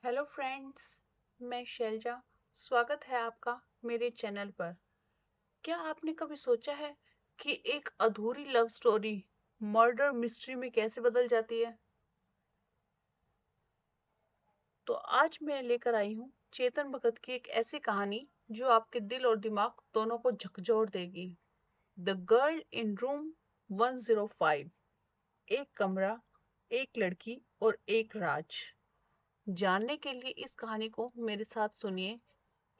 Hello friends, मैं शैलजा। स्वागत है आपका मेरे चैनल पर। क्या आपने कभी सोचा है कि एक अधूरी लव स्टोरी मर्डर मिस्ट्री में कैसे बदल जाती है? तो आज मैं लेकर आई हूँ चेतन भगत की एक ऐसी कहानी जो आपके दिल और दिमाग दोनों को झकझोर देगी। The girl in room 105। एक कमरा, एक लड़की और एक राज। जानने के लिए इस कहानी को मेरे साथ सुनिए,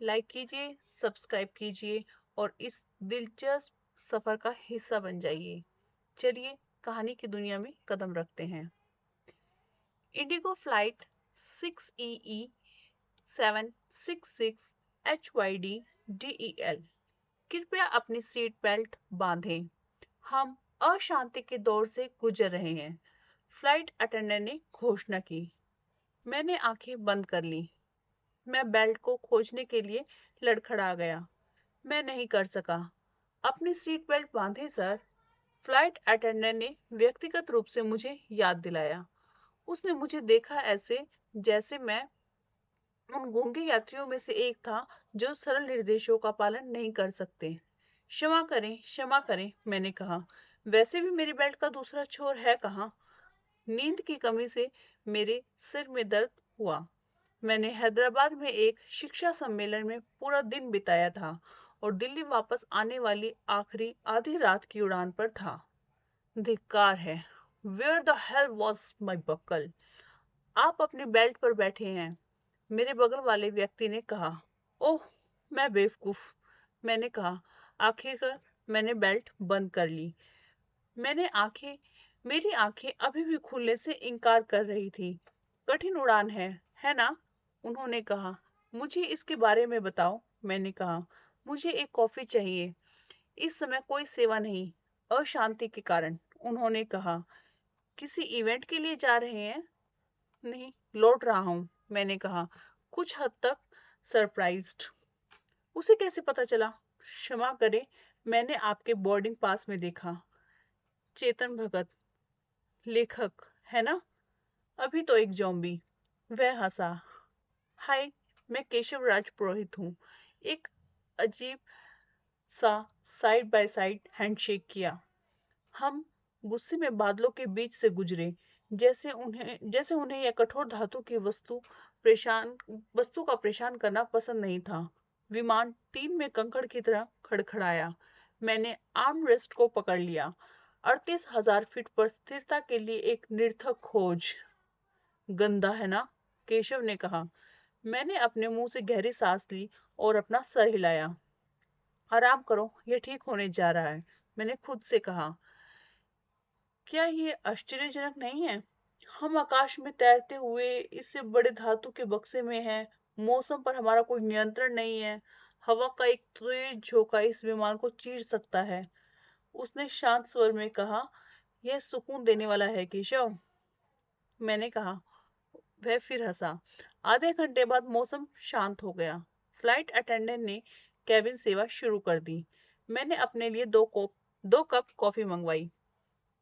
लाइक कीजिए, सब्सक्राइब कीजिए और इस दिलचस्प सफर का हिस्सा बन जाइए। चलिए कहानी की दुनिया में कदम रखते हैं। Indigo flight 6EE 766 HYD DEL। कृपया अपनी सीट बेल्ट बांधें। हम अशांति के दौर से गुजर रहे हैं, फ्लाइट अटेंडेंट ने घोषणा की। मैंने आंखें बंद कर ली। मैं बेल्ट को खोजने के लिए लड़खड़ा गया। मैं नहीं कर सका। अपनी सीट बेल्ट बांधे सर, फ्लाइट अटेंडेंट ने व्यक्तिगत रूप से मुझे याद दिलाया। उसने मुझे देखा ऐसे जैसे मैं उन गूंगे यात्रियों में से एक था जो सरल निर्देशों का पालन नहीं कर सकते। क्षमा करें, मैंने कहा। वैसे भी मेरी बेल्ट का दूसरा छोर है कहाँ? नींद की कमी से मेरे सिर में दर्द हुआ। मैंने हैदराबाद में एक शिक्षा सम्मेलन में पूरा दिन बिताया था और दिल्ली वापस आने वाली आखिरी आधी रात की उड़ान पर था। धिक्कार है। Where the hell was my buckle? आप अपनी बेल्ट पर बैठे हैं, मेरे बगल वाले व्यक्ति ने कहा। ओह, मैं बेवकूफ, मैंने कहा। आखिरकार मैंने बेल्ट बंद कर ली। मैंने आंखें मेरी आंखें अभी भी खुलने से इनकार कर रही थी। कठिन उड़ान है ना? उन्होंने कहा। मुझे इसके बारे में बताओ, मैंने कहा। मुझे एक कॉफी चाहिए। इस समय कोई सेवा नहीं, अशांति के कारण, उन्होंने कहा। किसी इवेंट के लिए जा रहे हैं? नहीं, लौट रहा हूँ, मैंने कहा, कुछ हद तक सरप्राइज्ड। उसे कैसे पता चला? क्षमा करें, मैंने आपके बोर्डिंग पास में देखा। चेतन भगत, लेखक, है ना? अभी तो एक जॉम्बी। वह हंसा। हाय, मैं केशव राज पुरोहित हूँ। एक अजीब सा साइड बाय साइड हैंडशेक किया। हम गुस्से में बादलों के बीच से गुजरे, जैसे उन्हें यह कठोर धातु की परेशान वस्तु का परेशान करना पसंद नहीं था। विमान टीन में कंकड़ की तरह खड़खड़ाया। मैंने आर्म रेस्ट को पकड़ लिया। 38,000 फीट पर स्थिरता के लिए एक निरर्थक खोज। गंदा है ना? केशव ने कहा। मैंने अपने मुंह से गहरी सांस ली और अपना सर हिलाया। आराम करो, यह ठीक होने जा रहा है, मैंने खुद से कहा। क्या ये आश्चर्यजनक नहीं है? हम आकाश में तैरते हुए इससे बड़े धातु के बक्से में हैं। मौसम पर हमारा कोई नियंत्रण नहीं है। हवा का एक तेज झोंका इस विमान को चीर सकता है। उसने शांत स्वर में कहा। यह सुकून देने वाला है केशव, मैंने कहा। वह फिर हंसा। आधे घंटे बाद मौसम शांत हो गया। फ्लाइट अटेंडेंट ने कैबिन सेवा शुरू कर दी। मैंने अपने लिए दो कप कॉफी मंगवाई।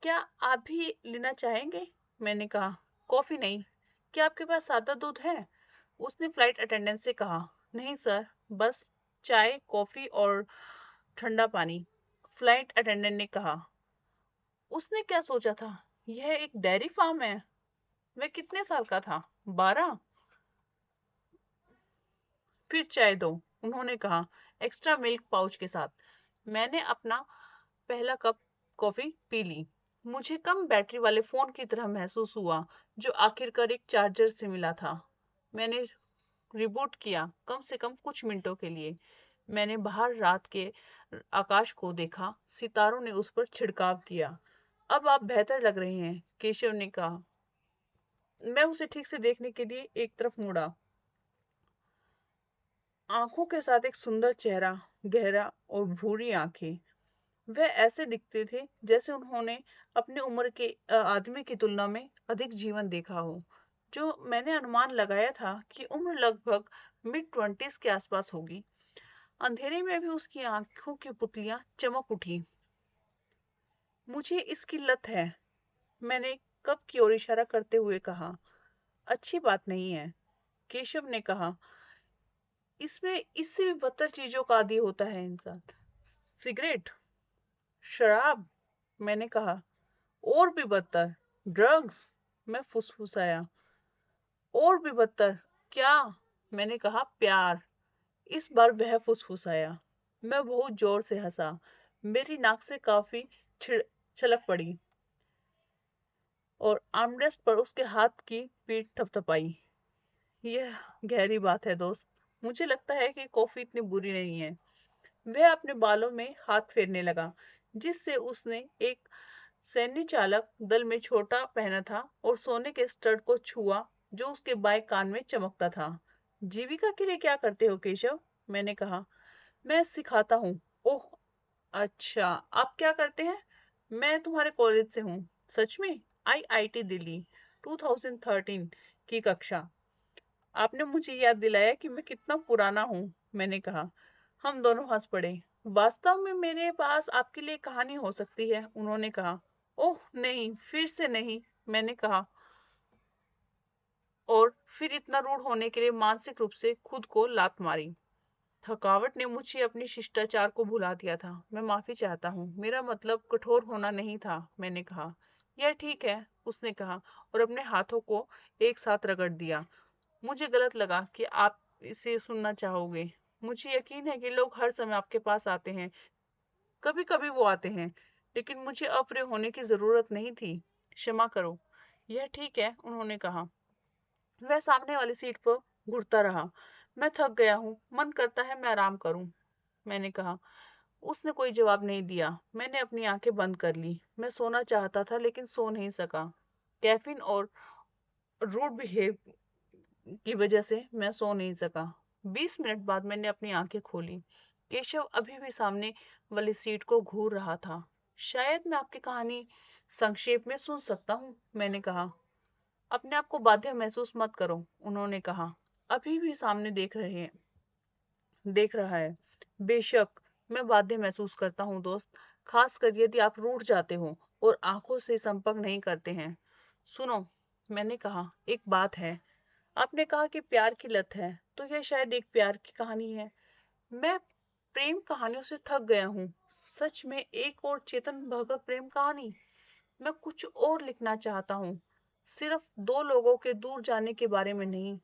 क्या आप भी लेना चाहेंगे? मैंने कहा। कॉफी नहीं, क्या आपके पास सादा दूध है? उसने फ्लाइट अटेंडेंट से कहा। नहीं सर, बस चाय, कॉफी और ठंडा पानी, फ्लाइट अटेंडेंट ने कहा। उसने क्या सोचा था? यह एक डेयरी फार्म है। वह कितने साल का था? 12? फिर चाय दो, उन्होंने कहा, एक्स्ट्रा मिल्क पाउच के साथ। मैंने अपना पहला कप कॉफी पी ली। मुझे कम बैटरी वाले फोन की तरह महसूस हुआ जो आखिरकार एक चार्जर से मिला था। मैंने रिबूट किया, कम से कम कुछ मिनटों के लिए। मैंने बाहर रात के आकाश को देखा। सितारों ने उस पर छिड़काव किया। अब आप बेहतर लग रहे हैं, केशव ने कहा। मैं उसे ठीक से देखने के लिए एक तरफ मुड़ा। आंखों के साथ एक सुंदर चेहरा, गहरा और भूरी आंखें। वह ऐसे दिखते थे जैसे उन्होंने अपनी उम्र के आदमी की तुलना में अधिक जीवन देखा हो। जो मैंने अनुमान लगाया था कि उम्र लगभग मिड 20s के आसपास होगी। अंधेरे में भी उसकी आंखों की पुतलियां चमक उठी। मुझे इसकी लत है, मैंने कप की ओर इशारा करते हुए कहा। अच्छी बात नहीं है, केशव ने कहा, इसमें इससे भी बदतर चीजों का आदी होता है इंसान। सिगरेट, शराब, मैंने कहा। और भी बदतर, ड्रग्स, मैं फुसफुसाया। और भी बदतर, क्या? मैंने कहा, प्यार। इस बार वह फुसफुसाया। मैं बहुत जोर से हंसा। मेरी नाक से काफी छलक पड़ी और आर्मरेस्ट पर उसके हाथ की पीठ थपथपाई। यह गहरी बात है दोस्त। मुझे लगता है कि कॉफी इतनी बुरी नहीं है। वह अपने बालों में हाथ फेरने लगा, जिससे उसने एक सैन्य चालक दल में छोटा पहना था, और सोने के स्टड को छुआ जो उसके बाएं कान में चमकता था। जीविका के लिए क्या करते हो केशव? मैंने कहा। मैं सिखाता हूँ। ओह, अच्छा, आप क्या करते हैं? मैं तुम्हारे कॉलेज से हूँ। सच में? आईआईटी दिल्ली 2013 की कक्षा। आपने मुझे याद दिलाया कि मैं कितना पुराना हूँ, मैंने कहा। हम दोनों हंस पड़े। वास्तव में मेरे पास आपके लिए कहानी हो सकती है, उन्होंने कहा। ओह नहीं, फिर से नहीं, मैंने कहा, और फिर इतना रूड होने के लिए मानसिक रूप से खुद को लात मारी। थकावट ने मुझे अपनी शिष्टाचार को भुला दिया था। मैं माफी चाहता हूँ, मेरा मतलब कठोर होना नहीं था, मैंने कहा। यह ठीक है, उसने कहा, और अपने हाथों को एक साथ रगड़ दिया। मुझे गलत लगा कि आप इसे सुनना चाहोगे। मुझे यकीन है कि लोग हर समय आपके पास आते हैं। कभी कभी वो आते हैं, लेकिन मुझे अप्रिय होने की जरूरत नहीं थी। क्षमा करो। यह ठीक है, उन्होंने कहा। वह सामने वाली सीट पर घुटता रहा। मैं थक गया हूँ, मन करता है मैं आराम करूं, मैंने कहा। उसने कोई जवाब नहीं दिया। मैंने अपनी आंखें बंद कर ली। मैं सोना चाहता था, लेकिन सो नहीं सका। कैफीन और रूड बिहेव की वजह से मैं सो नहीं सका। 20 मिनट बाद मैंने अपनी आंखें खोली। केशव अभी भी सामने वाली सीट को घूर रहा था। शायद मैं आपकी कहानी संक्षेप में सुन सकता हूँ, मैंने कहा। अपने आप को बाध्य महसूस मत करो, उन्होंने कहा। अभी भी सामने देख रहा है। बेशक, मैं बाध्य महसूस करता हूँ दोस्त, खासकर यदि आप रूठ जाते हो और आंखों से संपर्क नहीं करते हैं। सुनो, मैंने कहा, एक बात है। आपने कहा कि प्यार की लत है, तो यह शायद एक प्यार की कहानी है। मैं प्रेम कहानियों से थक गया हूँ। सच में एक और चेतन भगत प्रेम कहानी? मैं कुछ और लिखना चाहता हूँ, सिर्फ दो लोगों के दूर जाने के बारे में नहीं।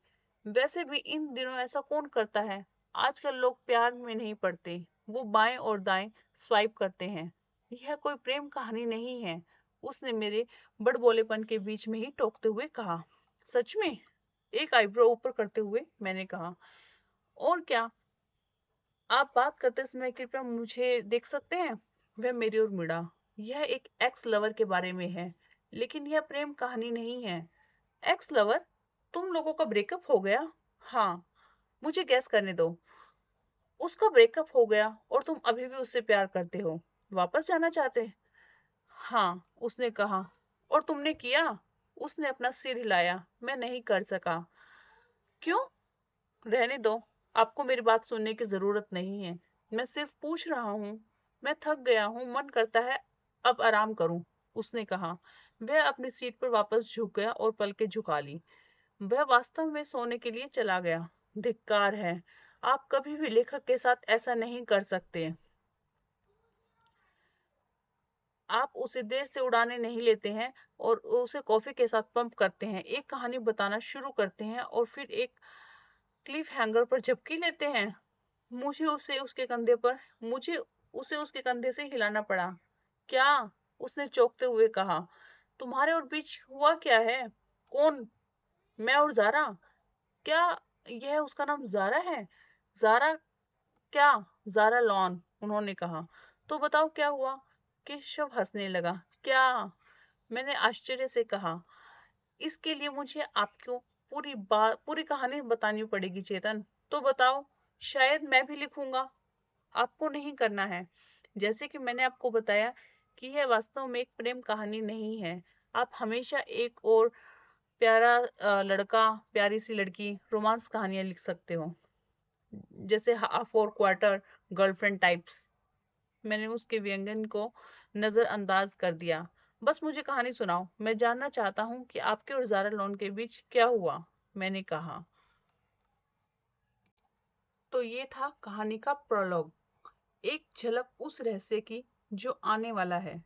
वैसे भी इन दिनों ऐसा कौन करता है? आजकल लोग प्यार में नहीं पड़ते, वो बाएं और दाएं स्वाइप करते हैं। यह कोई प्रेम कहानी नहीं है, उसने मेरे बड़बोलेपन के बीच में ही टोकते हुए कहा। सच में? एक आईब्रो ऊपर करते हुए मैंने कहा। और क्या? आप बात करते समय कृपया मुझे देख सकते हैं? वह मेरी ओर मुड़ा। यह एक एक्स लवर के बारे में है, लेकिन यह प्रेम कहानी नहीं है। X lover? तुम लोगों का ब्रेकअप हो गया? हाँ। मुझे गैस करने दो। उसका ब्रेकअप हो गया और तुम अभी भी उससे प्यार करते हो? वापस जाना चाहते? हाँ, उसने कहा। और तुमने किया? उसने अपना सिर हिलाया। मैं नहीं कर सका। क्यों? रहने दो, आपको मेरी बात सुनने की जरूरत नहीं है। मैं सिर्फ पूछ रहा हूँ। मैं थक गया हूँ, मन करता है अब आराम करूं, उसने कहा। वह अपनी सीट पर वापस झुक गया और पलकें झुका ली। वह वास्तव में सोने के लिए चला गया। धिक्कार है, आप कभी भी लेखक के साथ ऐसा नहीं कर सकते। आप उसे देर से उड़ाने नहीं लेते हैं और उसे कॉफी के साथ पंप करते हैं, एक कहानी बताना शुरू करते हैं और फिर एक क्लिफ हैंगर पर झपकी लेते हैं। मुझे उसे उसके कंधे से हिलाना पड़ा। क्या? उसने चौंकते हुए कहा। तुम्हारे और बीच हुआ क्या है? कौन? मैं और जारा? क्या यह उसका नाम जारा है? जारा? क्या? जारा लॉन, उन्होंने कहा। तो बताओ क्या हुआ? केशव हंसने लगा। क्या? मैंने आश्चर्य से कहा। इसके लिए मुझे आपको पूरी कहानी बतानी पड़ेगी चेतन। तो बताओ, शायद मैं भी लिखूंगा। आपको नहीं करना है। जैसे कि मैंने आपको बताया कि यह वास्तव में एक प्रेम कहानी नहीं है। आप हमेशा एक और प्यारा लड़का, प्यारी सी लड़की, रोमांस कहानियां लिख सकते हो, जैसे हाफ और क्वार्टर गर्लफ्रेंड टाइप्स। मैंने उसके व्यंजन को नजरअंदाज कर दिया। बस मुझे कहानी सुनाओ, मैं जानना चाहता हूँ कि आपके और जारा लोन के बीच क्या हुआ, मैंने कहा। तो ये था कहानी का प्रोलॉग, एक झलक उस रहस्य की जो आने वाला है।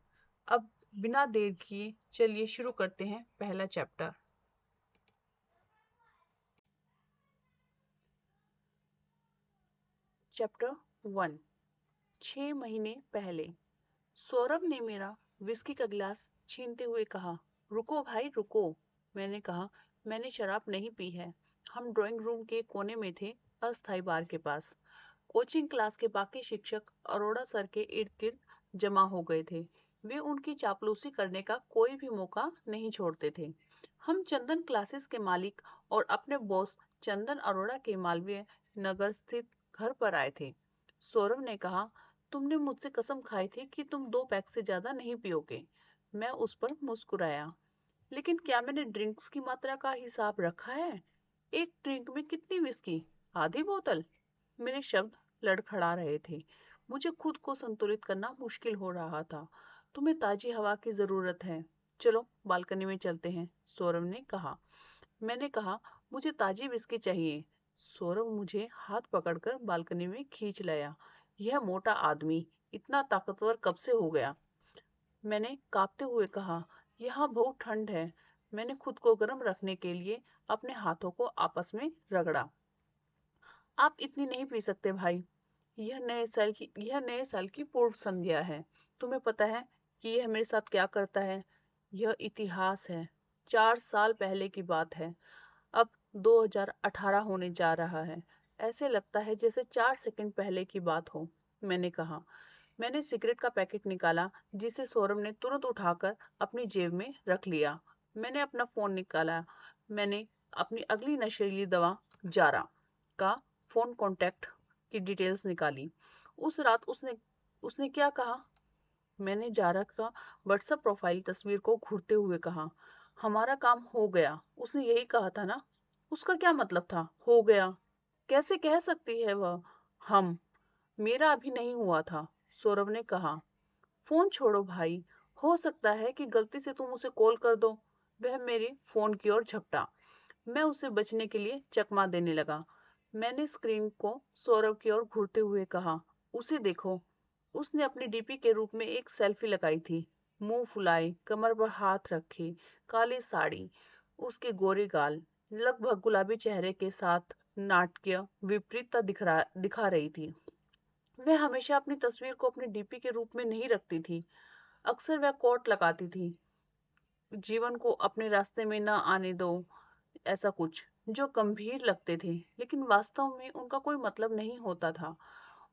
अब बिना देर किए चलिए शुरू करते हैं पहला चैप्टर। चैप्टर 1। 6 महीने पहले। सौरभ ने मेरा विस्की का गिलास छीनते हुए कहा, रुको भाई रुको। मैंने कहा, मैंने शराब नहीं पी है। हम ड्राइंग रूम के कोने में थे, अस्थाई बार के पास। कोचिंग क्लास के बाकी शिक्षक अरोड़ा सर के इर्द गिर्द जमा हो गए थे। वे उनकी चापलूसी करने का कोई भी मौका नहीं छोड़ते थे। हम चंदन क्लासेस के मालिक और अपने बॉस चंदन अरोड़ा के मालवीय नगर स्थित घर पर आए थे। सौरभ ने कहा, तुमने मुझसे कसम खाई थी कि तुम 2 पैक से ज्यादा नहीं पियोगे। मैं उस पर मुस्कुराया। लेकिन क्या मैंने ड्रिंक्स की मात्रा का हिसाब रखा है? एक ड्रिंक में कितनी विस्की? आधी बोतल? मेरे शब्द लड़खड़ा रहे थे। मुझे खुद को संतुलित करना मुश्किल हो रहा था। तुम्हें ताजी हवा की जरूरत है। चलो बालकनी में चलते हैं, सौरभ ने कहा। मैंने कहा, मुझे ताजी विस्की चाहिए। सौरभ मुझे हाथ पकड़कर बालकनी में खींच लाया। यह मोटा आदमी इतना ताकतवर कब से हो गया? मैंने कांपते हुए कहा, यहाँ बहुत ठंड है। मैंने खुद को गर्म रखने के लिए अपने हाथों को आपस में रगड़ा। आप इतनी नहीं पी सकते भाई। यह नए साल की पूर्व संध्या है। तुम्हें पता है कि यह मेरे साथ क्या करता है? यह इतिहास है। 4 साल पहले की बात है। अब 2018 होने जा रहा है। ऐसे लगता है जैसे 4 सेकंड पहले की बात हो। मैंने कहा। मैंने सिगरेट का पैकेट निकाला, जिसे सौरभ ने तुरंत उठाकर अपनी जेब में रख लिया। मैंने अपना फोन निकाला। मैंने अपनी अगली नशीली दवा जारा का फोन कॉन्टैक्ट की डिटेल्स निकाली। उस रात उसने उसने क्या कहा? मैंने जारा का व्हाट्सएप प्रोफाइल तस्वीर को घूरते हुए कहा, हमारा काम हो गया। उसने यही कहा था ना? उसका क्या मतलब था हो गया? कैसे कह सकती है वह हम? मेरा अभी नहीं हुआ था, सौरभ ने कहा। फोन छोड़ो भाई। हो सकता है कि गलती से तुम उसे कॉल कर दो। वह मेरे फोन की ओर झपटा। मैं उसे बचने के लिए चकमा देने लगा। मैंने स्क्रीन को सौरभ की ओर घूरते हुए कहा, उसे देखो। उसने अपनी डीपी के रूप में एक सेल्फी लगाई थी। मुंह फुलाए, कमर पर हाथ रखे, काली साड़ी, उसके गोरे गाल, लगभग गुलाबी चेहरे के साथ नाटकीय विपरीतता दिखा रही थी। वह हमेशा अपनी तस्वीर को अपने डीपी के रूप में नहीं रखती थी। अक्सर वह कोट लगाती थी, जीवन को अपने रास्ते में न आने दो, ऐसा कुछ, जो गंभीर लगते थे लेकिन वास्तव में उनका कोई मतलब नहीं होता था।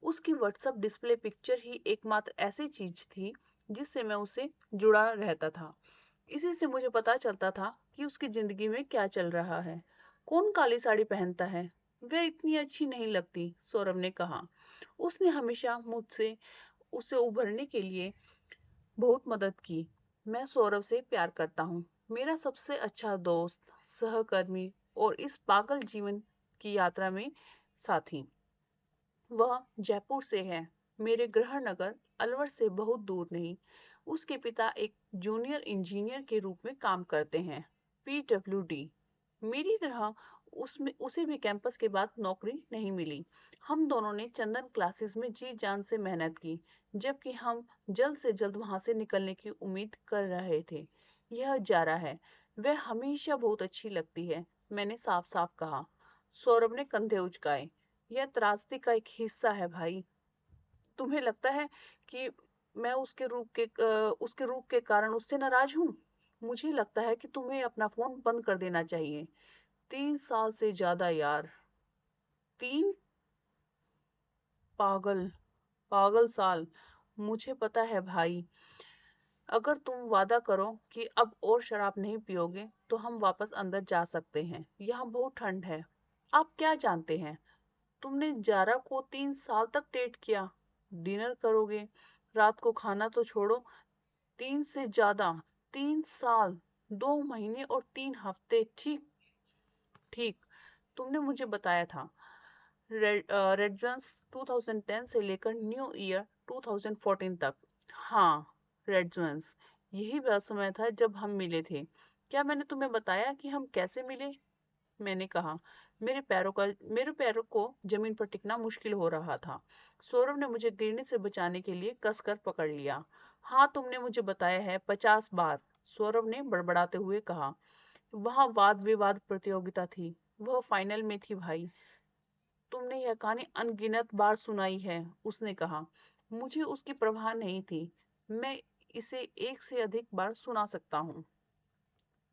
उसकी व्हाट्सएप डिस्प्ले पिक्चर ही एकमात्र ऐसी चीज थी जिससे मैं उससे जुड़ा रहता था। इसी से मुझे पता चलता था कि उसकी जिंदगी में क्या चल रहा है। कौन काली साड़ी पहनता है? वह इतनी अच्छी नहीं लगती, सौरभ ने कहा। उसने हमेशा मुझसे उसे उभरने के लिए बहुत मदद की। मैं सौरभ से प्यार करता हूँ, मेरा सबसे अच्छा दोस्त, सहकर्मी और इस पागल जीवन की यात्रा में साथी। वह जयपुर से है, मेरे गृह नगर अलवर से बहुत दूर नहीं। उसके पिता एक जूनियर इंजीनियर के रूप में काम करते हैं, पीडब्ल्यूडी। मेरी तरह उसमें उसे भी कैंपस के बाद नौकरी नहीं मिली। हम दोनों ने चंदन क्लासेस में जी जान से मेहनत की, जबकि हम जल्द से जल्द वहां से निकलने की उम्मीद कर रहे थे। यह जारा है, वह हमेशा बहुत अच्छी लगती है, मैंने साफ साफ कहा। सौरभ ने कंधे उचकाए। यह त्रासदी का एक हिस्सा है भाई। तुम्हें लगता है कि मैं उसके रूप के कारण उससे नाराज हूँ? मुझे लगता है कि तुम्हें अपना फोन बंद कर देना चाहिए। 3 साल से ज्यादा यार। 3 पागल पागल साल। मुझे पता है भाई। अगर तुम वादा करो कि अब और शराब नहीं पियोगे तो हम वापस अंदर जा सकते हैं। यहाँ बहुत ठंड है। आप क्या जानते हैं? तुमने जारा को 3 साल तक डेट किया। डिनर करोगे, रात को खाना तो छोड़ो। 3 से ज्यादा, 3 साल, 2 महीने और 3 हफ्ते। ठीक ठीक, तुमने मुझे बताया था। रेडजन्स 2010 से लेकर न्यू ईयर 2014 तक। हाँ, रेडजन्स। यही वह समय था जब हम मिले थे। क्या मैंने तुम्हें बताया कि हम कैसे मिले? मैंने कहा। मेरे पैरों को जमीन पर टिकना मुश्किल हो रहा था। सौरभ ने मुझे गिरने से बचाने के लिए कसकर पकड़ लिया। हाँ, तुमने मुझे बताया है 50 बार, सौरभ ने बड़बड़ाते हुए कहा। वहां वाद विवाद प्रतियोगिता थी, वह फाइनल में थी भाई। तुमने यह कहानी अनगिनत बार सुनाई है, उसने कहा। मुझे उसकी परवाह नहीं थी। मैं इसे एक से अधिक बार सुना सकता हूँ।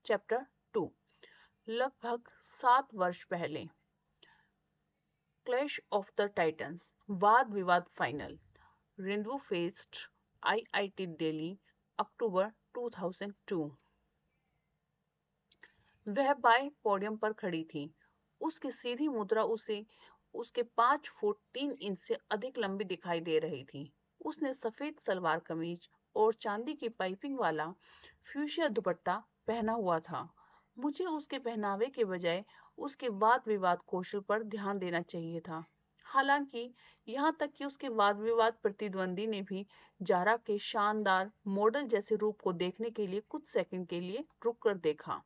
चैप्टर 2। लगभग 7 वर्ष पहले। क्लैश ऑफ द टाइटंस, वाद विवाद final. Rainbow fest, IIT Delhi, October 2002। वह बाएं पोडियम पर खड़ी थी। उसकी सीधी मुद्रा उसे उसके 5 फुट 3 इंच से अधिक लंबी दिखाई दे रही थी। उसने सफेद सलवार कमीज और चांदी की पाइपिंग वाला फ्यूशिया दुपट्टा पहना हुआ था। मुझे उसके पहनावे के बजाय उसके वाद विवाद कौशल पर ध्यान देना चाहिए था। हालांकि यहाँ तक कि उसके वाद विवाद प्रतिद्वंदी ने भी जारा के शानदार मॉडल जैसे रूप को देखने के लिए कुछ सेकंड के लिए रुक कर देखा।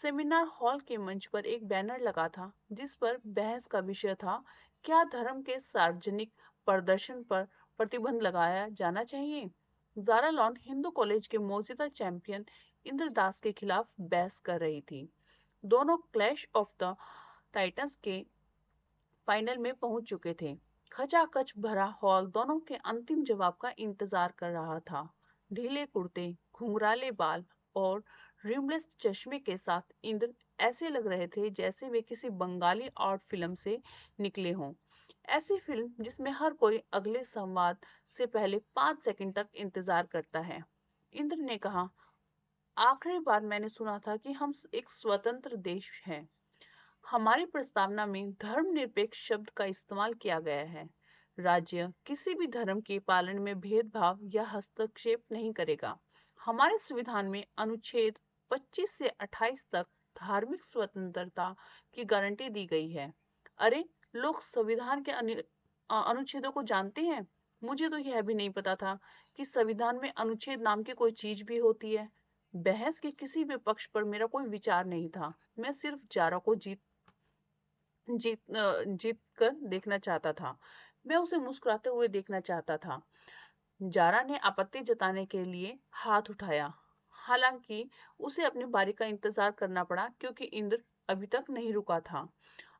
सेमिनार हॉल के मंच पर एक बैनर लगा था जिस पर बहस का विषय था, क्या धर्म के सार्वजनिक प्रदर्शन पर प्रतिबंध लगाया जाना चाहिए। जारा लॉन हिंदू कॉलेज के मौजूदा चैंपियन इंद्रदास के खिलाफ बहस कर रही थी। दोनों क्लैश ऑफ द टाइटंस के फाइनल में पहुंच चुके थे। खचाखच भरा हॉल दोनों के अंतिम जवाब का इंतजार कर रहा था। ढीले कुर्ते, घुंघराले बाल और रिमलेस चश्मे के साथ इंद्र ऐसे लग रहे थे जैसे वे किसी बंगाली आर्ट फिल्म से निकले हों। ऐसी फिल्म जिसमें हर कोई अगले संवाद से पहले 5 सेकंड तक इंतजार करता है। इंद्र ने कहा, आखिरी बार मैंने सुना था कि हम एक स्वतंत्र देश हैं। हमारी प्रस्तावना में धर्मनिरपेक्ष शब्द का इस्तेमाल किया गया है। राज्य किसी भी धर्म के पालन में भेदभाव या हस्तक्षेप नहीं करेगा। हमारे संविधान में अनुच्छेद 25 से 28 तक धार्मिक स्वतंत्रता की गारंटी दी गई है। अरे, लोग संविधान के अनुच्छेदों को जानते हैं। मुझे तो यह भी नहीं पता था कि संविधान में अनुच्छेद नाम की कोई चीज भी होती है। बहस के किसी भी पक्ष पर मेरा कोई विचार नहीं था। मैं सिर्फ जारा को जीत कर देखना चाहता था। मैं उसे मुस्कुराते हुए देखना चाहता था। जारा ने आपत्ति जताने के लिए हाथ उठाया। हालांकि उसे अपनी बारी का इंतजार करना पड़ा क्योंकि इंद्र अभी तक नहीं रुका था।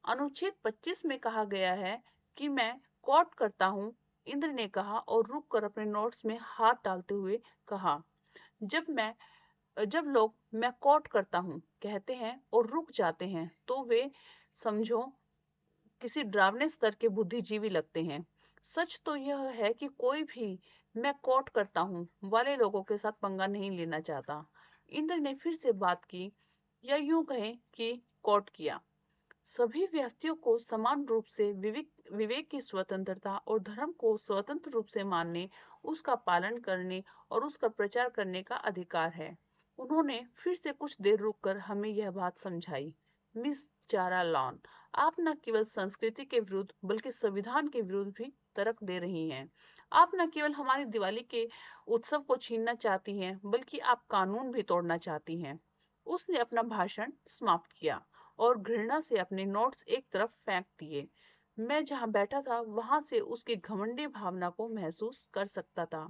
अनुच्छेद 25 में कहा गया है कि मैं कोट करता हूँ, इंद्र ने कहा और रुक कर अपने नोट्स में हाथ डालते हुए कहा। जब लोग मैं कोट करता हूँ कहते हैं और रुक जाते हैं तो वे, समझो, किसी डरावने स्तर के बुद्धिजीवी लगते हैं। सच तो यह है कि कोई भी मैं कोट करता हूँ वाले लोगों के साथ पंगा नहीं लेना चाहता। इंद्र ने फिर से बात की, या यूं कहें कि कोट किया। सभी व्यक्तियों को समान रूप से विवेक की स्वतंत्रता और धर्म को स्वतंत्र रूप से मानने, उसका पालन करने और उसका प्रचार करने का अधिकार है। उन्होंने फिर से कुछ देर रुककर हमें यह बात समझाई। मिस जारा लॉन, आप न केवल संस्कृति के विरुद्ध बल्कि संविधान के विरुद्ध भी तर्क दे रही हैं। आप न केवल हमारी दिवाली के उत्सव को छीनना चाहती हैं बल्कि आप कानून भी तोड़ना चाहती हैं। उसने अपना भाषण समाप्त किया और घृणा से अपने नोट्स एक तरफ फेंक दिए। मैं जहां बैठा था वहां से उसकी घमंडी भावना को महसूस कर सकता था।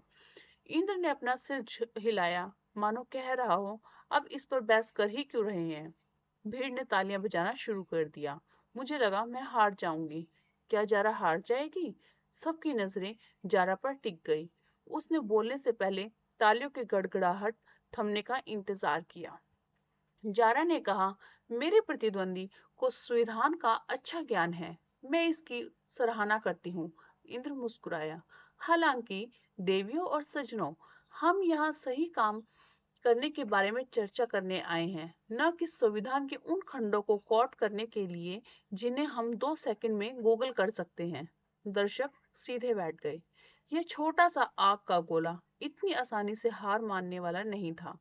इंद्र ने अपना सिर हिलाया, मानो कह रहा हो, अब इस पर बहस कर ही क्यों रहे हैं। भीड़ ने तालियां बजाना शुरू कर दिया। मुझे लगा मैं हार जाऊंगी। क्या जारा हार जाएगी? सबकी नजरें जारा पर टिक गई। उसने बोलने से पहले तालियों की गड़गड़ाहट थमने का इंतजार किया। जारा ने कहा, मेरे प्रतिद्वंदी को संविधान का अच्छा ज्ञान है। मैं इसकी सराहना करती हूँ। इंद्र मुस्कुराया। हालांकि देवियों और सज्जनों, हम यहाँ सही काम करने के बारे में चर्चा करने आए हैं, न कि संविधान के उन खंडों को कोट करने के लिए जिन्हें हम 2 सेकंड में गूगल कर सकते हैं। दर्शक सीधे बैठ गए। यह छोटा सा आग का गोला इतनी आसानी से हार मानने वाला नहीं था।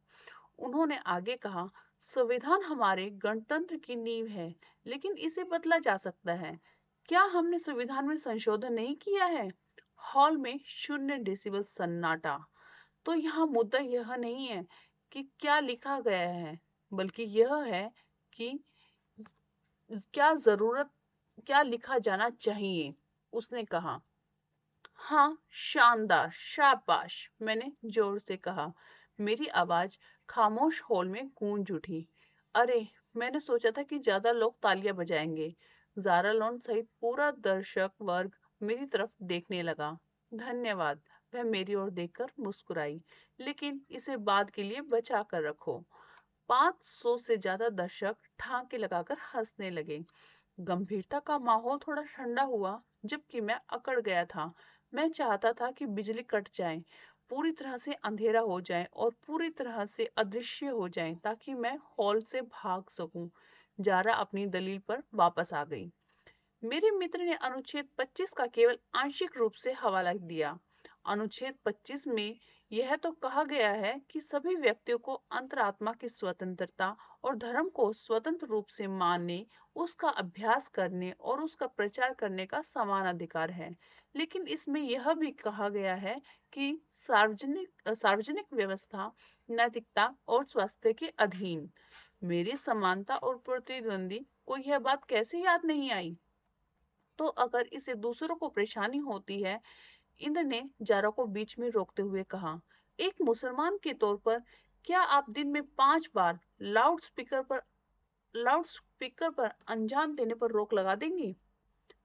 उन्होंने आगे कहा, संविधान हमारे गणतंत्र की नींव है, लेकिन इसे बदला जा सकता है। क्या हमने संविधान में संशोधन नहीं किया है? हॉल में 0 डेसिबल सन्नाटा। तो यहाँ मुद्दा यह नहीं है कि क्या लिखा गया है, बल्कि यह है कि क्या लिखा जाना चाहिए? उसने कहा। हाँ, शानदार, शाबाश, मैंने जोर से कहा। मेरी आवाज खामोश हॉल में गूंज उठी। अरे, मैंने सोचा था कि ज्यादा लोग तालियां बजाएंगे। ज़ारा लॉन सहित पूरा दर्शक वर्ग मेरी तरफ देखने लगा। धन्यवाद, वह मेरी ओर देखकर मुस्कुराई। लेकिन इसे बाद के लिए बचा कर रखो। 500 से ज्यादा दर्शक ठहाके लगाकर हंसने लगे। गंभीरता का माहौल थोड़ा ठंडा हुआ, जबकि मैं अकड़ गया था। मैं चाहता था कि बिजली कट जाए, पूरी तरह से अंधेरा हो जाए और पूरी तरह से अदृश्य हो जाए, ताकि मैं हॉल से भाग सकूं। जारा अपनी दलील पर वापस आ गई। मेरे मित्र ने अनुच्छेद 25 का केवल आंशिक रूप से हवाला दिया। अनुच्छेद 25 में यह तो कहा गया है कि सभी व्यक्तियों को अंतरात्मा की स्वतंत्रता और धर्म को स्वतंत्र रूप से मानने, उसका अभ्यास करने और उसका प्रचार करने का समान अधिकार है। लेकिन इसमें यह भी कहा गया है कि सार्वजनिक व्यवस्था, नैतिकता और स्वास्थ्य के अधीन। मेरी समानता और प्रतिद्वंदी को यह बात कैसे याद नहीं आई? तो अगर इसे दूसरों को परेशानी होती है, इंद्र ने जारा को बीच में रोकते हुए कहा, एक मुसलमान के तौर पर क्या आप दिन में 5 बार लाउड स्पीकर पर अंजाम देने पर रोक लगा देंगी?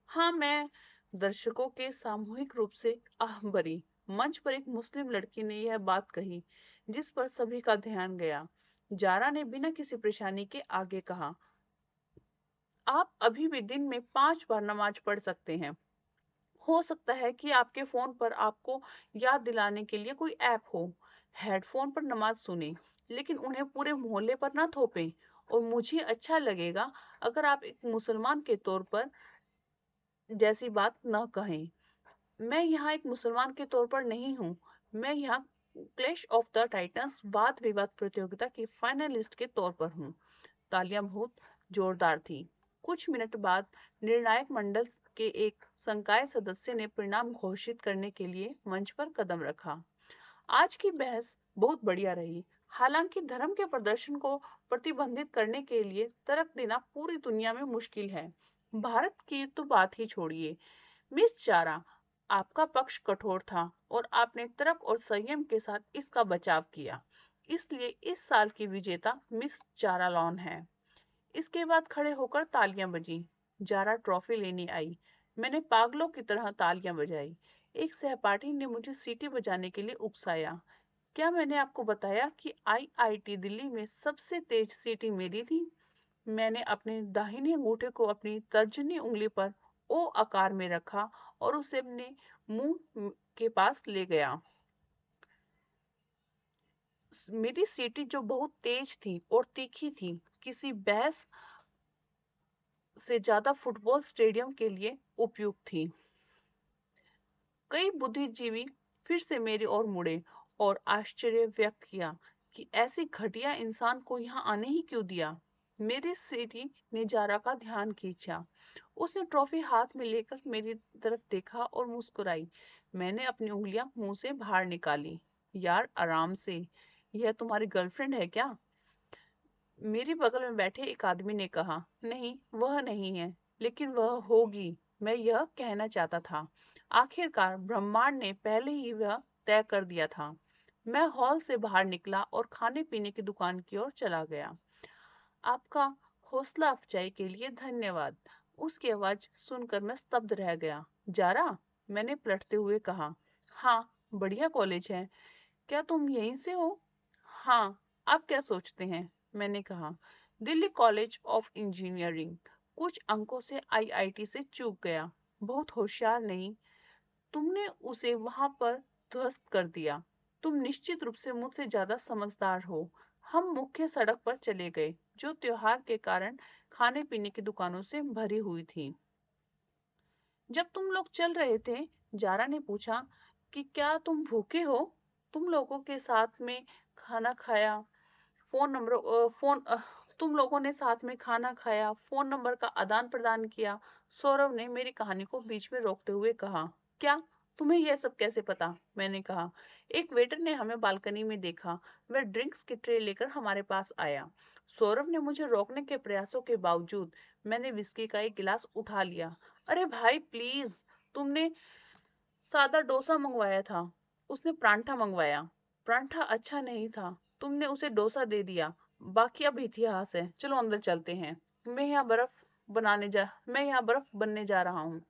हाँ, मैं। दर्शकों के सामूहिक रूप से आह भरी। मंच पर एक मुस्लिम लड़की ने यह बात कही, जिस पर सभी का ध्यान गया। जारा ने बिना किसी परेशानी के आगे कहा, आप अभी भी दिन में 5 बार नमाज पढ़ सकते हैं। हो सकता है कि आपके फोन पर आपको याद दिलाने के लिए कोई ऐप हो। हेडफोन पर नमाज सुने, लेकिन उन्हें पूरे मोहल्ले पर ना थोपें। और मुझे अच्छा लगेगा अगर आप एक मुसलमान के तौर पर जैसी बात न कहें। मैं यहाँ एक मुसलमान के तौर पर नहीं हूँ। मैं यहाँ क्लैश ऑफ द टाइटंस वाद विवाद प्रतियोगिता की फाइनलिस्ट के तौर पर हूँ। तालियां बहुत जोरदार थी। कुछ मिनट बाद निर्णायक मंडल के एक संकाय सदस्य ने परिणाम घोषित करने के लिए मंच पर कदम रखा। आज की बहस बहुत बढ़िया रही। हालांकि धर्म के प्रदर्शन को प्रतिबंधित करने के लिए तर्क देना पूरी दुनिया में मुश्किल है। भारत की तो बात ही छोड़िए। मिस चारा, आपका पक्ष कठोर था और आपने तर्क और संयम के साथ इसका बचाव किया। इसलिए इस साल की विजेता मिस चारा लॉन है। इसके बाद खड़े होकर तालियां बजी। जारा ट्रॉफी लेने आई। मैंने पागलों की तरह तालियां बजाई। एक सहपाठी ने मुझे सीटी बजाने के लिए उकसाया। क्या मैंने आपको बताया कि आईआईटी दिल्ली में सबसे तेज सीटी मेरी थी? मैंने अपने दाहिने अंगूठे को अपनी तर्जनी उंगली पर ओ आकार में रखा और उसे अपने मुंह के पास ले गया। मेरी सीटी जो बहुत तेज थी और तीखी थी, किसी बहस से ज्यादा फुटबॉल स्टेडियम के लिए उपयुक्त थी। कई बुद्धिजीवी फिर से मेरी ओर मुड़े और आश्चर्य व्यक्त किया कि ऐसी घटिया इंसान को यहाँ आने ही क्यों दिया। मेरी सीटी ने जारा का ध्यान खींचा। उसने ट्रॉफी हाथ में लेकर मेरी तरफ देखा और मुस्कुराई। मैंने अपनी उंगलियां मुंह से बाहर निकाली। यार, आराम से। यह तुम्हारी गर्लफ्रेंड है क्या? मेरे बगल में बैठे एक आदमी ने कहा, नहीं, वह नहीं है, लेकिन वह होगी। मैं यह कहना चाहता था। आखिरकार ब्रह्मांड ने पहले ही वह तय कर दिया था। मैं हॉल से बाहर निकला और खाने पीने की दुकान की ओर चला गया। आपका हौसला अफजाई के लिए धन्यवाद। उसकी आवाज सुनकर मैं स्तब्ध रह गया। जारा, मैंने पलटते हुए कहा। हाँ, बढ़िया कॉलेज है। क्या तुम यहीं से हो? हाँ। आप क्या सोचते हैं? मैंने कहा। Delhi college of engineering. कुछ अंकों से आईआईटी से चूक गया। बहुत होशियार नहीं। तुमने उसे वहां पर ध्वस्त कर दिया। तुम निश्चित रूप से मुझसे ज्यादा समझदार हो। हम मुख्य सड़क पर चले गए, जो त्योहार के कारण खाने पीने की दुकानों से भरी हुई थी। जब तुम लोग चल रहे थे, जारा ने पूछा कि क्या तुम भूखे हो? तुम लोगों के साथ में खाना खाया, फोन नंबर फोन तुम लोगों ने साथ में खाना खाया, फोन नंबर का आदान प्रदान किया। सौरव ने मेरी कहानी को बीच में रोकते हुए कहा। क्या? तुम्हें यह सब कैसे पता? मैंने कहा। एक वेटर ने हमें बालकनी में देखा। वह ड्रिंक्स की ट्रे लेकर हमारे पास आया। सौरभ ने मुझे रोकने के प्रयासों के बावजूद मैंने विस्की का एक गिलास उठा लिया। अरे भाई प्लीज, तुमने सादा डोसा मंगवाया था, उसने परांठा मंगवाया। परांठा अच्छा नहीं था, तुमने उसे डोसा दे दिया। बाकी अब इतिहास है, चलो अंदर चलते हैं। मैं यहाँ बर्फ बनने जा रहा हूँ।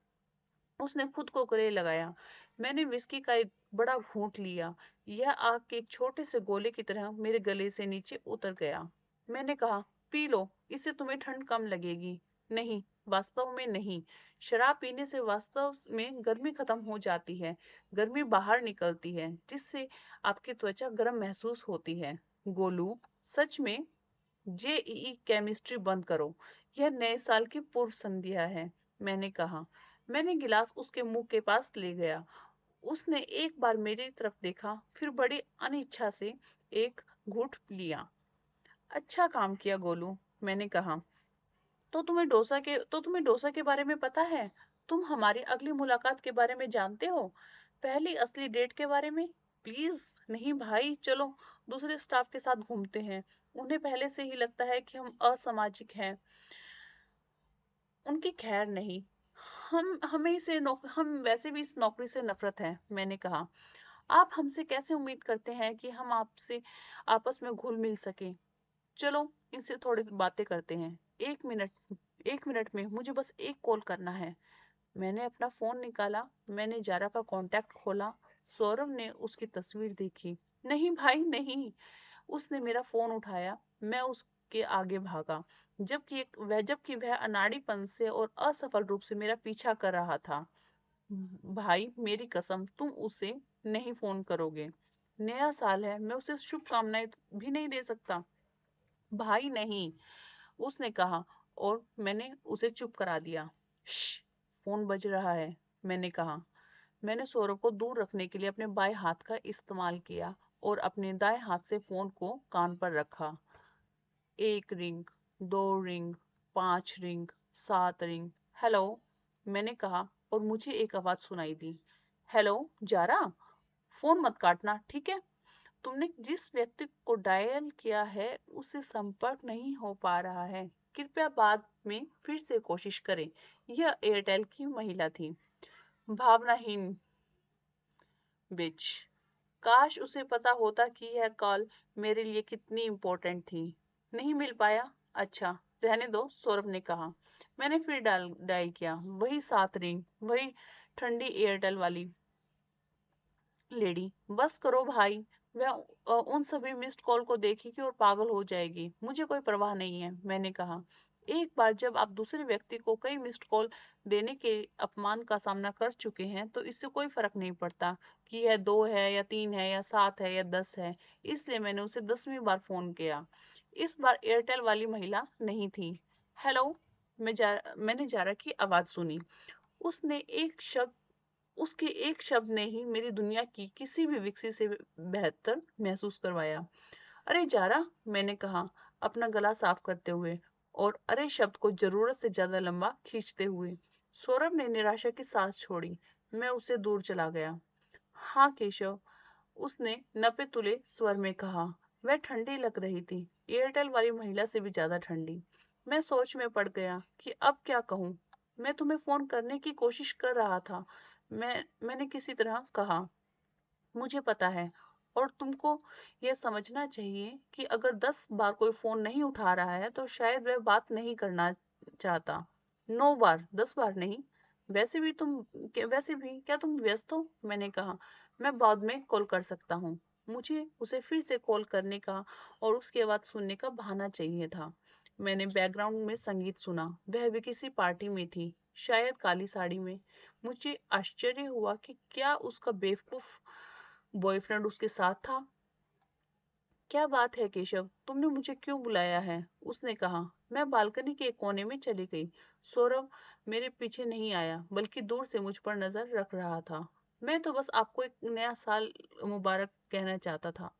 उसने खुद को गले लगाया। मैंने विस्की का एक बड़ा घूंट लिया। यह आग के एक छोटे से गोले की तरह मेरे गले से नीचे उतर गया। मैंने कहा, पी लो, इससे तुम्हें ठंड कम लगेगी। नहीं, वास्तव में नहीं। शराब पीने से वास्तव में गर्मी खत्म हो जाती है। गर्मी बाहर निकलती है, जिससे आपकी त्वचा गर्म महसूस होती है। गोलू, सच में जेईई केमिस्ट्री बंद करो। यह नए साल की पूर्व संध्या है। मैंने कहा। मैंने गिलास उसके मुंह के पास ले गया। उसने एक बार मेरी तरफ देखा, फिर बड़ी अनिच्छा से एक घूंट लिया। अच्छा काम किया गोलू, मैंने कहा। तुम्हें डोसा के बारे में पता है? तुम हमारी अगली मुलाकात के बारे में जानते हो? पहली असली डेट के बारे में? प्लीज नहीं भाई, चलो दूसरे स्टाफ के साथ घूमते हैं। उन्हें पहले से ही लगता है कि हम असामाजिक हैं। उनकी खैर नहीं। हम वैसे भी इस नौकरी से नफरत है। मैंने कहा। आप हमसे कैसे उम्मीद करते हैं कि हम आपसे आपस में घुल मिल सके? चलो इनसे थोड़ी बातें करते हैं। 1 मिनट में मुझे बस एक कॉल करना है। मैंने अपना फोन निकाला। मैंने जारा का कांटेक्ट खोला। सौरभ ने उसकी तस्वीर देखी। नहीं भाई नहीं। उसने मेरा फोन उठाया। मैं उसके आगे भागा, जबकि वह अनाड़ीपन से और असफल रूप से मेरा पीछा कर रहा था। भाई मेरी कसम, तुम उसे नहीं फोन करोगे। नया साल है, मैं उसे शुभकामनाएं भी नहीं दे सकता। भाई नहीं, उसने कहा, और मैंने उसे चुप करा दिया। श्श, फोन बज रहा है, मैंने कहा। मैंने सौरभ को दूर रखने के लिए अपने बाएं हाथ का इस्तेमाल किया और अपने दाएं हाथ से फोन को कान पर रखा। 1 ring, 2 ring, 5 ring, 7 ring. Hello, मैंने कहा, और मुझे एक आवाज सुनाई दी। हेलो जारा, फोन मत काटना, ठीक है? तुमने जिस व्यक्ति को डायल किया है उससे संपर्क नहीं हो पा रहा है। कृपया बाद में फिर से कोशिश करें। यह एयरटेल की महिला थी। भावनाहीन बिच। काश उसे पता होता कि यह कॉल मेरे लिए कितनी इम्पोर्टेंट थी। नहीं मिल पाया? अच्छा, रहने दो, सौरभ ने कहा। मैंने फिर डायल किया। वही 7 रिंग, वही ठंडी एयरटेल वाली लेडी। बस करो भाई। वह उन सभी मिस्ड कॉल को देखेगी और पागल हो जाएगी। मुझे कोई परवाह नहीं है, मैंने कहा। एक बार जब आप दूसरे व्यक्ति को कई मिस्ड कॉल देने के अपमान का सामना कर चुके हैं तो इससे कोई फर्क नहीं पड़ता कि यह 2 है या 3 है या 7 है या 10 है। इसलिए मैंने उसे 10वीं बार फोन किया। इस बार एयरटेल वाली महिला नहीं थी। हेलो, मैंने जारा की आवाज सुनी। उसने एक शब्द उसके एक शब्द ने ही मेरी दुनिया की किसी भी विकसित से बेहतर महसूस करवाया। अरे जारा, मैंने कहा, अपना गला साफ करते हुए और अरे शब्द को जरूरत से ज्यादा लंबा खींचते हुए। सौरभ ने निराशा की सांस छोड़ी। मैं उससे दूर चला गया। हाँ केशव, उसने नपे तुले स्वर में कहा। वह ठंडी लग रही थी, एयरटेल वाली महिला से भी ज्यादा ठंडी। मैं सोच में पड़ गया कि अब क्या कहूँ। मैं तुम्हें फोन करने की कोशिश कर रहा था। मैंने किसी तरह कहा, मुझे पता है, और तुमको यह समझना चाहिए कि अगर 10 बार कोई फोन नहीं उठा रहा है तो शायद वह बात नहीं करना चाहता। 9 बार, 10 बार नहीं। वैसे भी क्या तुम व्यस्त हो? मैंने कहा। मैं बाद में कॉल कर सकता हूँ। मुझे उसे फिर से कॉल करने का और उसकी आवाज सुनने का बहाना चाहिए था। मैंने बैकग्राउंड में संगीत सुना। वह भी किसी पार्टी में थी, शायद काली साड़ी में। मुझे आश्चर्य हुआ कि क्या उसका बेवकूफ बॉयफ्रेंड उसके साथ था। क्या बात है केशव, तुमने मुझे क्यों बुलाया है? उसने कहा। मैं बालकनी के एक कोने में चली गई। सौरभ मेरे पीछे नहीं आया, बल्कि दूर से मुझ पर नजर रख रहा था। मैं तो बस आपको एक नया साल मुबारक कहना चाहता था।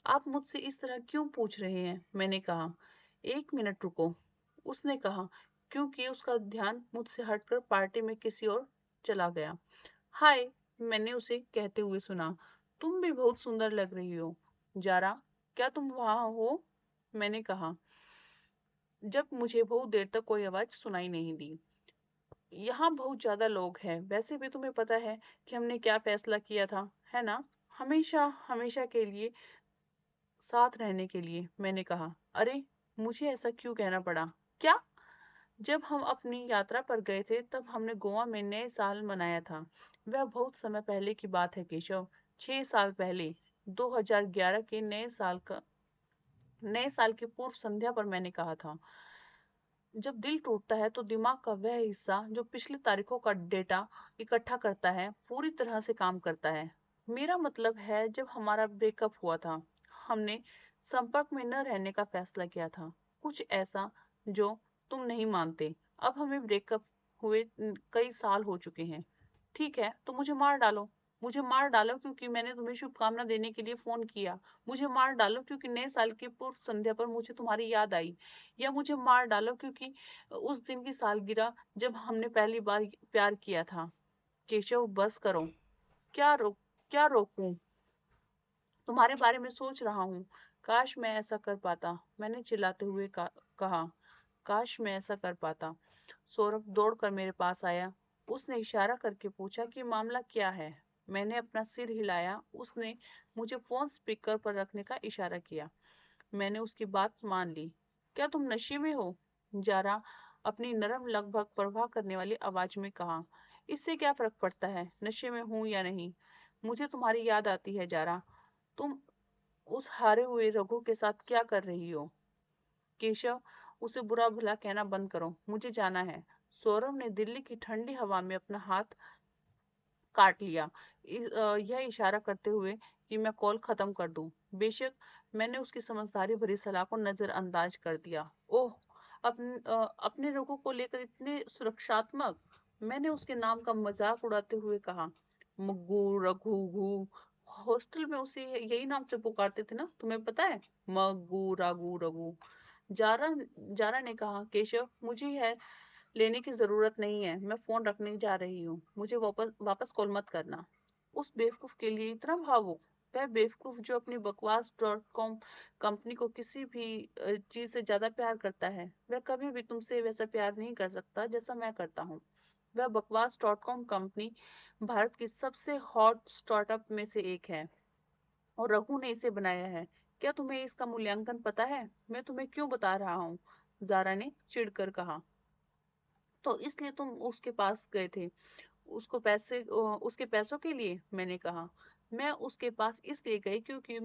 आप मुझसे इस तरह क्यों पूछ रहे हैं? मैंने कहा। 1 मिनट रुको, उसने कहा, क्योंकि उसका ध्यान मुझसे हटकर पार्टी में किसी और चला गया। हाय, मैंने उसे कहते हुए सुना, तुम भी बहुत सुंदर लग रही हो। जारा, क्या तुम वहां हो? मैंने कहा, जब मुझे बहुत देर तक कोई आवाज सुनाई नहीं दी। यहाँ बहुत ज्यादा लोग हैं। वैसे भी तुम्हें पता है कि हमने क्या फैसला किया था, है ना? हमेशा हमेशा के लिए साथ रहने के लिए। मैंने कहा, अरे, मुझे ऐसा क्यों कहना पड़ा? क्या? जब हम अपनी यात्रा पर गए थे तब हमने गोवा में नए साल मनाया था। वह बहुत समय पहले की बात है केशव। 6 साल पहले, 2011 के नए साल की पूर्व संध्या पर मैंने कहा था, जब दिल टूटता है तो दिमाग का वह हिस्सा जो पिछली तारीखों का डेटा इकट्ठा करता है पूरी तरह से काम करता है। मेरा मतलब है, जब हमारा ब्रेकअप हुआ था, हमने संपर्क में न रहने का फैसला किया था। कुछ ऐसा जो तुम नहीं मानते। अब हमें ब्रेकअप हुए कई साल हो चुके हैं। ठीक है, तो मुझे मार डालो। मुझे मार डालो क्योंकि मैंने तुम्हें शुभकामना देने के लिए फोन किया। मुझे मार डालो क्योंकि नए साल की पूर्व संध्या पर मुझे तुम्हारी याद आई। या मुझे मार डालो क्योंकि उस दिन की सालगिरह जब हमने पहली बार प्यार किया था। केशव, बस करो। क्या रोक क्या रोकूं? तुम्हारे बारे में सोच रहा हूँ। काश मैं ऐसा कर पाता, मैंने चिल्लाते हुए कहा। काश मैं ऐसा कर पाता। सौरभ दौड़कर मेरे पास आया। उसने इशारा करके पूछा कि मामला क्या है। मैंने अपना सिर हिलाया। उसने मुझे फोन स्पीकर पर रखने का इशारा किया। मैंने उसकी बात मान ली। क्या तुम नशे में हो? जारा अपनी नरम, लगभग परवाह करने वाली आवाज में कहा। इससे क्या फर्क पड़ता है, नशे में हूं या नहीं? मुझे तुम्हारी याद आती है जारा। तुम उस हारे हुए रघु के साथ क्या कर रही हो? केशव, उसे बुरा भला कहना बंद करो, मुझे जाना है। सौरभ ने दिल्ली की ठंडी हवा में अपना हाथ काट लिया, यह इशारा करते हुए कि मैं कॉल खत्म कर दूं। बेशक मैंने उसकी समझदारी भरी सलाह को नजरअंदाज कर दिया। ओह, अपने रघु को लेकर इतने सुरक्षात्मक? मैंने उसके नाम का मजाक उड़ाते हुए कहा। मुग्गू, रघु, घू, हॉस्टल में उसे यही नाम से पुकारते थे ना, तुम्हें पता है? मग्गू, रागू, रघु। जारा जारा ने कहा, केशव, मुझे है लेने की जरूरत नहीं है। मैं फोन रखने जा रही हूँ। मुझे वापस वापस कॉल मत करना। उस बेवकूफ के लिए इतना भावुक? वह बेवकूफ जो अपनी बकवास.com कंपनी को किसी भी चीज से ज्यादा प्यार करता है, वह कभी भी तुमसे वैसा प्यार नहीं कर सकता जैसा मैं करता हूँ। वह बकवास.com कंपनी भारत की सबसे हॉट स्टार्टअप में से एक है और रघु ने इसे बनाया है। क्या तुम्हें इसका मूल्यांकन पता है? मैं तुम्हें क्यों बता रहा हूँ? जारा ने चिढ़कर कहा। तो इसलिए तुम उसके पास गए थे, उसके पैसों के लिए? मैंने कहा, मैं उसके पास इसलिए गई क्योंकि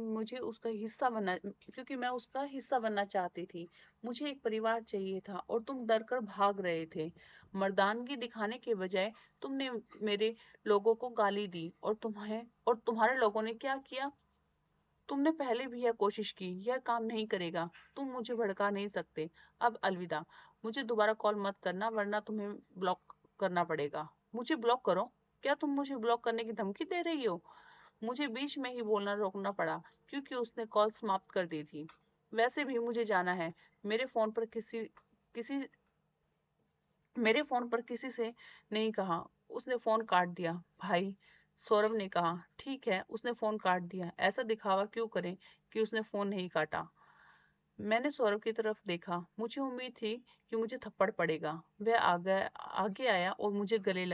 मैं उसका हिस्सा बनना चाहती थी। मुझे एक परिवार चाहिए था और तुम डर कर भाग रहे थे। मर्दानगी दिखाने के बजाय तुमने मेरे लोगों को गाली दी और तुम्हारे लोगों ने क्या किया? तुमने पहले भी यह कोशिश की। यह काम नहीं करेगा। तुम मुझे भड़का नहीं सकते। अब अलविदा। मुझे दोबारा कॉल मत करना वरना तुम्हें ब्लॉक करना पड़ेगा। मुझे ब्लॉक करो? क्या तुम मुझे ब्लॉक करने की धमकी दे रही हो? मुझे बीच में ही बोलना रोकना पड़ा क्योंकि उसने कॉल समाप्त कर दी थी। वैसे भी मुझे जाना है। मेरे फोन पर किसी मेरे फोन पर किसी से नहीं कहा। उसने फोन काट दिया। भाई, सौरभ ने कहा। ठीक है, उसने फोन काट दिया। ऐसा दिखावा क्यों करें कि उसने फोन नहीं काटा? मैंने सौरभ की तरफ देखा। मुझे उम्मीद थी कि मुझे थप्पड़ पड़ेगा। वह आगे आया और मुझे गले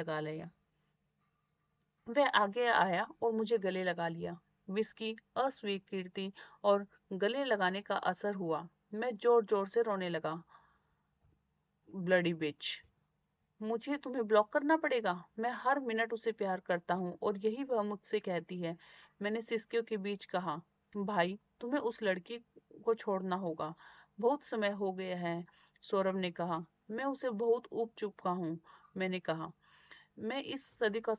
लगा लिया। विस्की, अस्वीकृति और गले लगाने का असर हुआ। मैं जोर जोर से रोने लगा। ब्लडी बिच, मुझे तुम्हें ब्लॉक करना पड़ेगा। मैं हर मिनट उसे प्यार करता हूँ और यही वह मुझसे कहती है। मैंने सिसकियों के बीच कहा। भाई, तुम्हें उस लड़की को छोड़ना होगा। बहुत समय हो गया है। सौरभ ने कहा। मैं उसे बहुत ऊब चुका हूँ। मैंने कहा, यह इस सदी का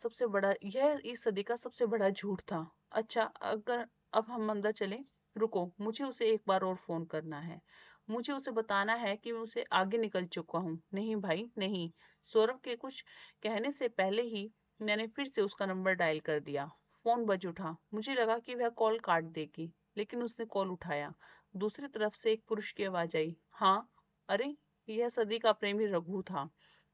सबसे बड़ा झूठ था। अच्छा, अगर अब हम अंदर चलें? रुको, मुझे उसे एक बार और फोन करना है। मुझे उसे बताना है कि मैं उसे आगे निकल चुका हूँ। नहीं भाई, नहीं। सौरभ के कुछ कहने से पहले ही मैंने फिर से उसका नंबर डायल कर दिया। फोन बज उठा। मुझे लगा कि वह कॉल काट देगी, लेकिन उसने कॉल उठाया। दूसरी तरफ से एक पुरुष की आवाज आई। हाँ? अरे, यह सदी का प्रेमी रघु था।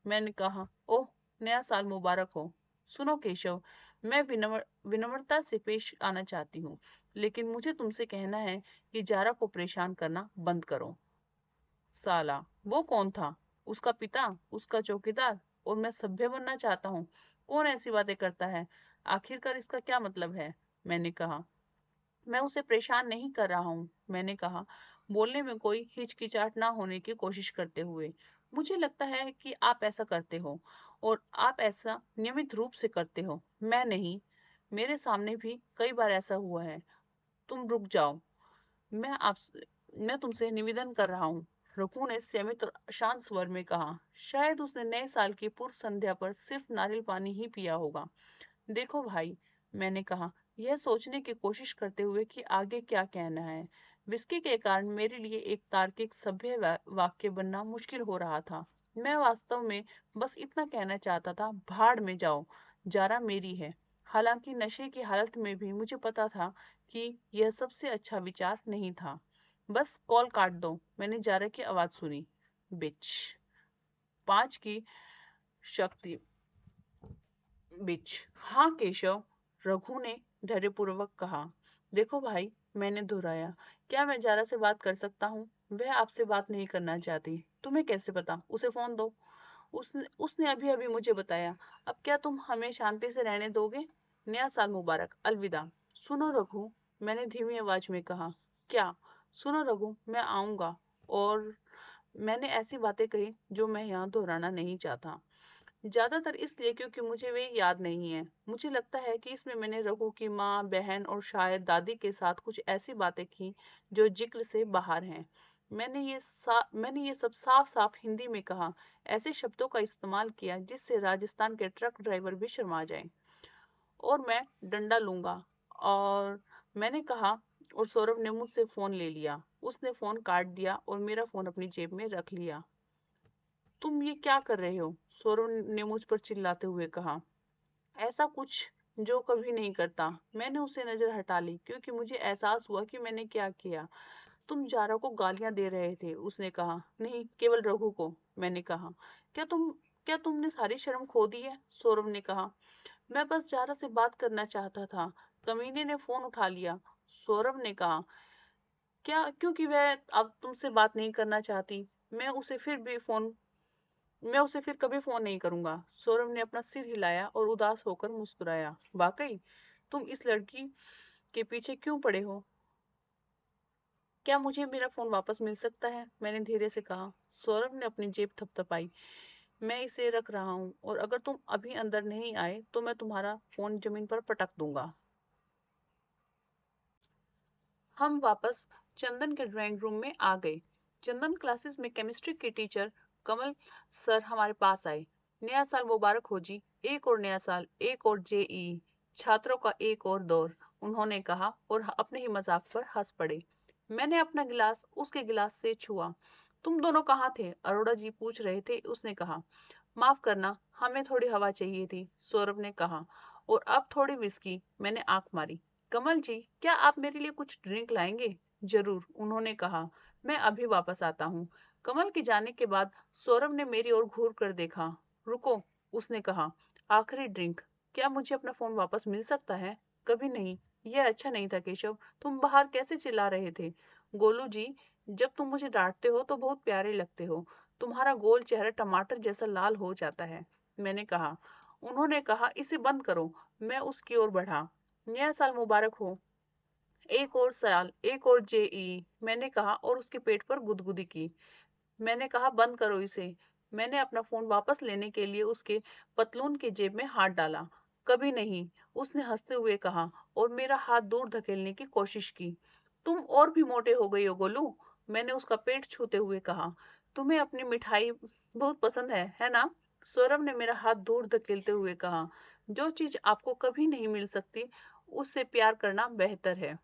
मैंने कहा, ओह, नया साल मुबारक हो। सुनो केशव, मैं विनम्रता से पेश आना चाहती हूँ, लेकिन मुझे तुमसे कहना है कि जारा को परेशान करना बंद करो। साला, वो कौन था? उसका पिता, उसका चौकीदार, और मैं सभ्य बनना चाहता हूँ। कौन ऐसी बातें करता है? आखिरकार इसका क्या मतलब है? मैंने कहा। मैं उसे परेशान नहीं कर रहा हूँ, मैंने कहा, बोलने में कोई हिचकिचाहट ना होने की कोशिश करते हुए। मुझे लगता है कि आप ऐसा करते हो, और आप ऐसा नियमित रूप से करते हो। मैं नहीं। मेरे सामने भी कई बार ऐसा हुआ है। तुम रुक जाओ। मैं आप मैं तुमसे निवेदन कर रहा हूँ, रघु ने संयमित और शांत स्वर में कहा। शायद उसने नए साल की पूर्व संध्या पर सिर्फ नारियल पानी ही पिया होगा। देखो भाई, मैंने कहा, यह सोचने की कोशिश करते हुए कि आगे क्या कहना है। विस्की के कारण मेरे लिए एक तार्किक सभ्य वाक्य बनना मुश्किल हो रहा था। मैं वास्तव में बस इतना कहना चाहता था, भाड़ में जाओ, जारा मेरी है। हालांकि नशे की हालत में भी मुझे पता था कि यह सबसे अच्छा विचार नहीं था। बस कॉल काट दो, मैंने जारा की आवाज सुनी। बिच 5 की शक्ति। बिच। हाँ केशव, रघु ने धैर्यपूर्वक कहा। देखो भाई, मैंने दोहराया, क्या मैं जारा से बात कर सकता हूँ? वह आपसे बात नहीं करना चाहती। तुम्हें कैसे पता? उसे फोन दो। उसने उसने अभी अभी मुझे बताया। अब क्या तुम हमें शांति से रहने दोगे? नया साल मुबारक, अलविदा। सुनो रघु, मैंने धीमी आवाज में कहा। क्या? सुनो रघु, मैं आऊंगा, और मैंने ऐसी बातें कही जो मैं यहाँ दोहराना नहीं चाहता। ज्यादातर इसलिए क्योंकि मुझे वे याद नहीं है। मुझे लगता है कि इसमें मैंने रघु की माँ, बहन और शायद दादी के साथ कुछ ऐसी बातें की जो जिक्र से बाहर हैं। मैंने ये सब साफ साफ हिंदी में कहा, ऐसे शब्दों का इस्तेमाल किया जिससे राजस्थान के ट्रक ड्राइवर भी शर्मा जाए। और मैं डंडा लूंगा, और मैंने कहा, और सौरभ ने मुझसे फोन ले लिया। उसने फोन काट दिया और मेरा फोन अपनी जेब में रख लिया। तुम ये क्या कर रहे हो? सौरभ ने मुझ पर चिल्लाते हुए कहा। ऐसा कुछ जो कभी नहीं करता। मैंने उसे नजर हटा ली क्योंकि मुझे एहसास हुआ कि मैंने क्या किया। तुम जारा को गालियां दे रहे थे, उसने कहा। नहीं, केवल रघु को, मैंने कहा। क्या तुम क्या तुमने सारी शर्म खो दी है? सौरभ ने कहा। मैं बस जारा से बात करना चाहता था, कमीने ने फोन उठा लिया, सौरभ ने कहा। क्या? क्योंकि वह अब तुमसे बात नहीं करना चाहती। मैं उसे फिर भी फोन मैं उसे फिर कभी फोन नहीं करूंगा। सौरभ ने अपना सिर हिलाया और उदास होकर मुस्कुराया। वाकई? तुम इस लड़की के पीछे क्यों पड़े हो? क्या मुझे मेरा फोन वापस मिल सकता है? मैंने धीरे से कहा। सौरभ ने अपनी जेब थपथपाई। मैं इसे रख रहा हूँ, और अगर तुम अभी अंदर नहीं आए तो मैं तुम्हारा फोन जमीन पर पटक दूंगा। हम वापस चंदन के ड्राइंग रूम में आ गए। चंदन क्लासेस में केमिस्ट्री के टीचर कमल सर हमारे पास आए। नया साल मुबारक हो जी। एक और नया साल, एक और जेई, छात्रों का एक और दौर, उन्होंने कहा और अपने ही मजाक पर हंस पड़े। मैंने अपना गिलास उसके गिलास से छुआ। तुम दोनों कहाँ थे? अरोड़ा जी पूछ रहे थे, उसने कहा। माफ करना, हमें थोड़ी हवा चाहिए थी, सौरभ ने कहा। और अब थोड़ी विस्की, मैंने आंख मारी। कमल जी, क्या आप मेरे लिए कुछ ड्रिंक लाएंगे? जरूर, उन्होंने कहा। मैं अभी वापस आता हूँ। कमल के जाने के बाद सौरभ ने मेरी ओर घूर कर देखा। रुको, उसने कहा। आखिरी ड्रिंक। क्या मुझे अपना फोन वापस मिल सकता है? कभी नहीं। यह अच्छा नहीं था केशव। तुम बाहर कैसे चिल्ला रहे थे? गोलू जी, जब तुम मुझे डांटते हो तो बहुत प्यारे लगते हो। तुम्हारा गोल चेहरा टमाटर जैसा लाल हो जाता है, मैंने कहा। उन्होंने कहा, इसे बंद करो। मैं उसकी ओर बढ़ा। नया साल मुबारक हो। एक और साल, एक और जेई, मैंने कहा और उसके पेट पर गुदगुदी की। मैंने कहा, बंद करो इसे। मैंने अपना फोन वापस लेने के लिए उसके पतलून के जेब में हाथ डाला। कभी नहीं, उसने हंसते हुए कहा, और मेरा हाथ दूर धकेलने की कोशिश की। तुम और भी मोटे हो गई हो गोलू, मैंने उसका पेट छूते हुए कहा। तुम्हें अपनी मिठाई बहुत पसंद है ना? सौरभ ने मेरा हाथ दूर धकेलते हुए कहा। जो चीज आपको कभी नहीं मिल सकती, उससे प्यार करना बेहतर है।